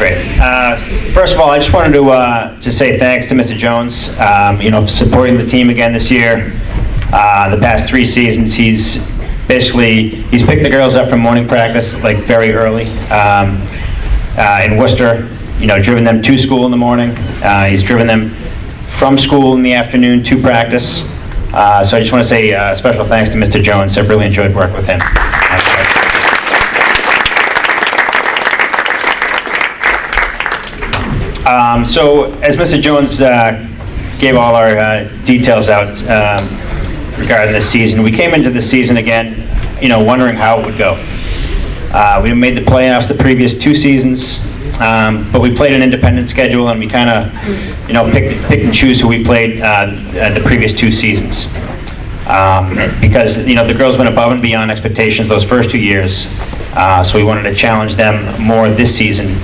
Great. First of all, I just wanted to say thanks to Mr. Jones, for supporting the team again this year. The past 3 seasons, he's picked the girls up from morning practice like very early in Worcester. Driven them to school in the morning. He's driven them from school in the afternoon to practice. So I just want to say special thanks to Mr. Jones. I've really enjoyed working with him. So as Mr. Jones gave all our details out regarding this season, we came into this season again, wondering how it would go. We made the playoffs the previous 2 seasons, but we played an independent schedule, and we kind of, picked and choose who we played the previous 2 seasons. Because the girls went above and beyond expectations those first 2 years, so we wanted to challenge them more this season.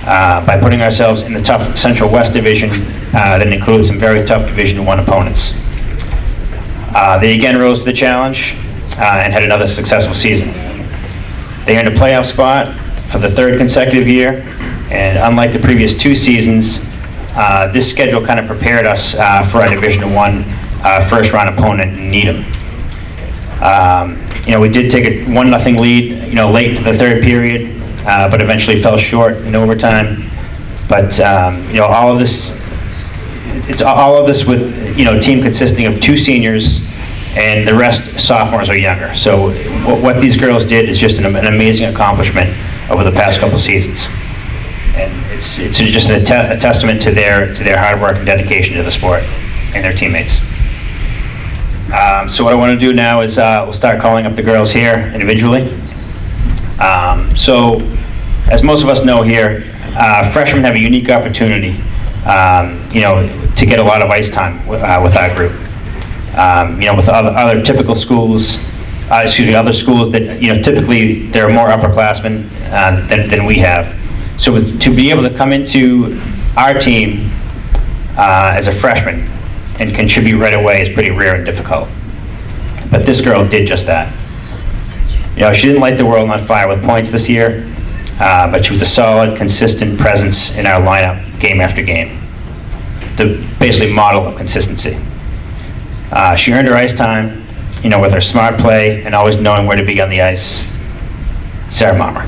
By putting ourselves in the tough Central West Division that includes some very tough Division I opponents. They again rose to the challenge and had another successful season. They earned a playoff spot for the 3rd consecutive year, and unlike the previous 2 seasons, this schedule kind of prepared us for our Division I first-round opponent in Needham. We did take a 1-0 lead, late into the 3rd period. But eventually fell short in overtime. But all of this with a team consisting of 2 seniors, and the rest sophomores or younger. So what these girls did is just an amazing accomplishment over the past couple seasons, and it's just a testament to their hard work and dedication to the sport and their teammates. So what I want to do now is we'll start calling up the girls here individually. So, as most of us know here, freshmen have a unique opportunity, to get a lot of ice time with our group. With other typical schools, other schools that, typically they're more upperclassmen than we have. So to be able to come into our team as a freshman and contribute right away is pretty rare and difficult. But this girl did just that. She didn't light the world on fire with points this year, but she was a solid, consistent presence in our lineup game after game. The basically model of consistency. She earned her ice time, with her smart play and always knowing where to be on the ice. Sarah Mommer.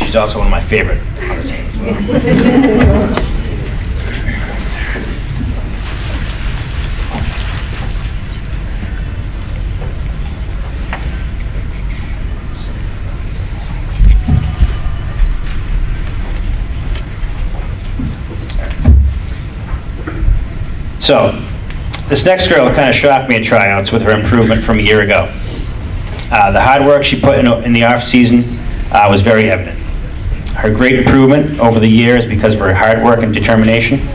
She's also one of my favorite on the team as well. So, this next girl kind of shocked me at tryouts with her improvement from a year ago. The hard work she put in the off season was very evident. Her great improvement over the years because of her hard work and determination.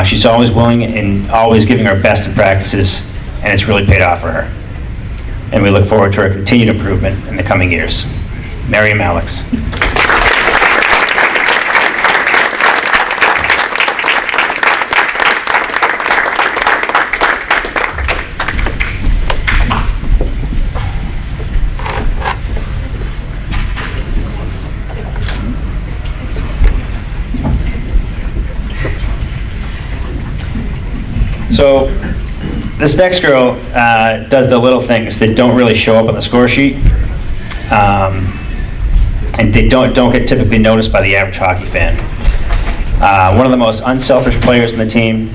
She's always willing and always giving her best in practices, and it's really paid off for her. And we look forward to her continued improvement in the coming years. Miriam Alex. So this next girl does the little things that don't really show up on the score sheet, and they don't get typically noticed by the average hockey fan. One of the most unselfish players in the team,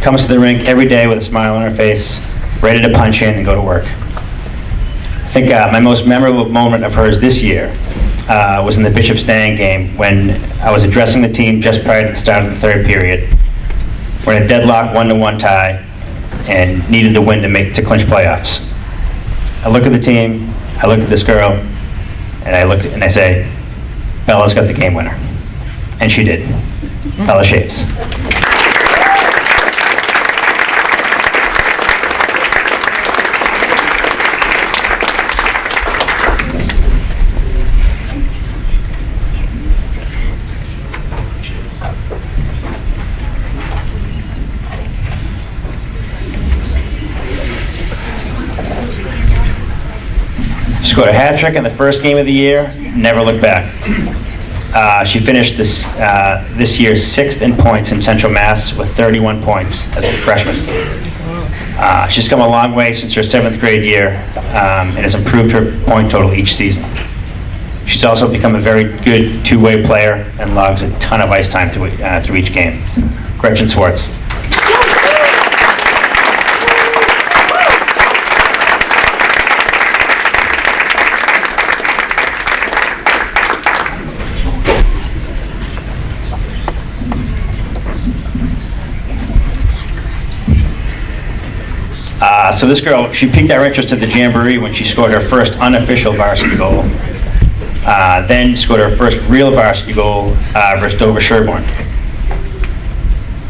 comes to the rink every day with a smile on her face, ready to punch in and go to work. I think my most memorable moment of hers this year was in the Bishop Stang game when I was addressing the team just prior to the start of the 3rd period. We're in a deadlock 1-1 tie and needed to win to clinch playoffs. I look at the team, I look at this girl, and I say, Bella's got the game winner. And she did. Bella Shaves. She scored a hat trick in the first game of the year, never looked back. She finished this year 6th in points in Central Mass with 31 points as a freshman. She's come a long way since her 7th grade year and has improved her point total each season. She's also become a very good two-way player and logs a ton of ice time through each game. Gretchen Swartz. So this girl, she piqued our interest at the Jamboree when she scored her first unofficial varsity goal. Then scored her first real varsity goal versus Dover Sherborne.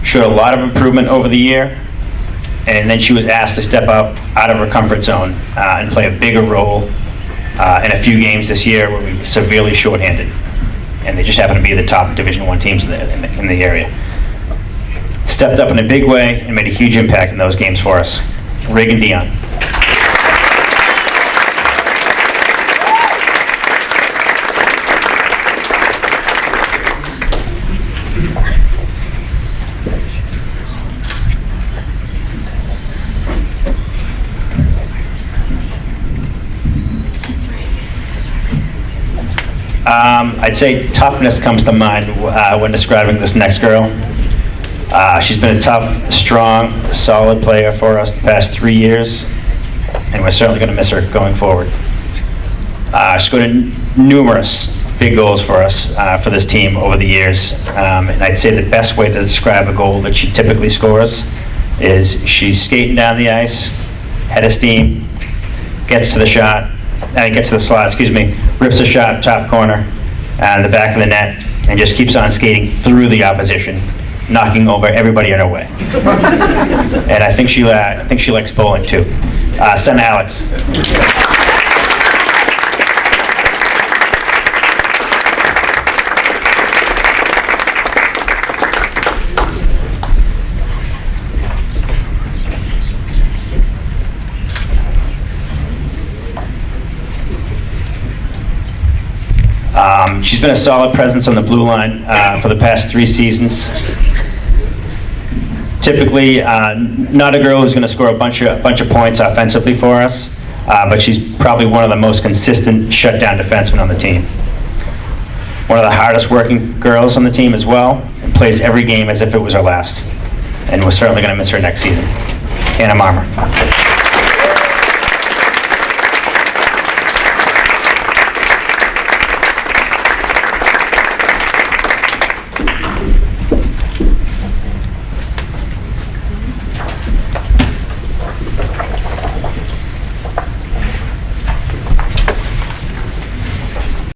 Showed a lot of improvement over the year, and then she was asked to step up out of her comfort zone and play a bigger role in a few games this year where we were severely shorthanded, and they just happened to be the top Division I teams in the area. Stepped up in a big way and made a huge impact in those games for us. Reagan Dion. I'd say toughness comes to mind when describing this next girl. She's been a tough, strong, solid player for us the past 3 years, and we're certainly going to miss her going forward. She scored numerous big goals for us, for this team over the years, and I'd say the best way to describe a goal that she typically scores is she's skating down the ice, head of steam, gets to the slot, rips a shot, top corner, the back of the net, and just keeps on skating through the opposition, knocking over everybody in her way. And I think she likes bowling too. Send Alex. She's been a solid presence on the blue line for the past 3 seasons. Typically, not a girl who's going to score a bunch of points offensively for us, but she's probably one of the most consistent shutdown defensemen on the team. One of the hardest working girls on the team as well, and plays every game as if it was her last. And we're certainly going to miss her next season. Hannah Marmer.